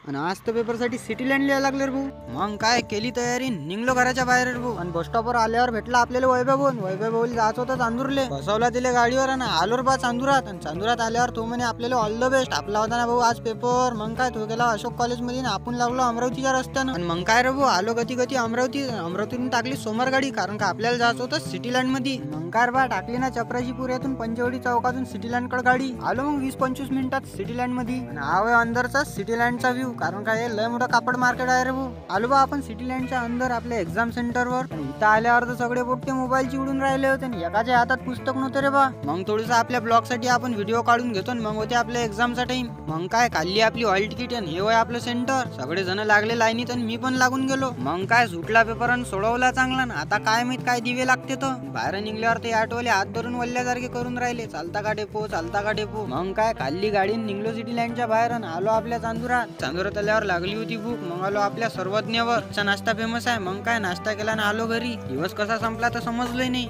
आणि आज तर पेपरसाठी सिटी लँड लिहायला लागले रे भाऊ. मग काय केली तयारी, निघलो घराच्या बाहेर रे भाऊ. आणि बस स्टॉपवर आल्यावर भेटला आपल्याला वैभव भाऊ. वैभव भाऊ जायचं होतं चांदूरले, बसवला तिला गाडीवर आणि आलो रे बा चांदुरात. आणि चांदुरात आल्यावर तो म्हणे आपल्याला ऑल द बेस्ट, आपला होता ना भाऊ आज पेपर. मग काय तो गेला अशोक कॉलेज मध्ये आणि आपण लागलो अमरावतीच्या रस्त्यानं. आणि मग काय रे भाऊ आलो गती गती अमरावतीतून टाकली सोमवार गाडी, कारण का आपल्याला जायचं होतं सिटी लँड मध्ये. मग काय बा टाकली ना चपराजीपुऱ्यातून पंचवडी चौकातून सिटी लँड कडे गाडी. आलो मग 20-25 मिनिटात सिटी लँड मध्ये. नाव आहे अंदरचा सिटी लँडचा व्ह्यू, कारण काय लय मोठा कापड मार्केट आहे रे भाऊ. आलो बा आपण सिटी लँडच्या अंदर आपल्या एक्झाम सेंटर वर. इथं आल्यावर तर सगळे पोट्टे मोबाईल चिवडून राहिले होते आणि एकाच्या हातात पुस्तक नव्हते रे बा. मग थोडस आपल्या ब्लॉग साठी आपण व्हिडिओ काढून घेतो. मग होते आपल्या एक्झामचा टाइम. मग काय खाल्ली आपली हॉल तिकीट आणि हे होय आपलं सेंटर. सगळे जण लागले लाईनीत आणि मी पण लागून गेलो. मग काय सुटला पेपर आणि सोडवला चांगला ना. आता काय माहित काय दिवे लागते तर बाहेर निघल्यावर ते ऑटोवाले हात धरून वल्ल्यासारखे करून राहिले, चालता का डेपो चालता का डेपो. मग काय खाल्ली गाडी निघलो सिटी लँडच्या बाहेर आणि आलो आपल्या चांदुरात आल्यावर लागली होती भूक. मग आलो आपल्या सर्वज्ञवर, नाश्ता फेमस आहे. मग काय नाश्ता केला आणि आलो घरी. दिवस कसा संपला तर समजलंय नाही.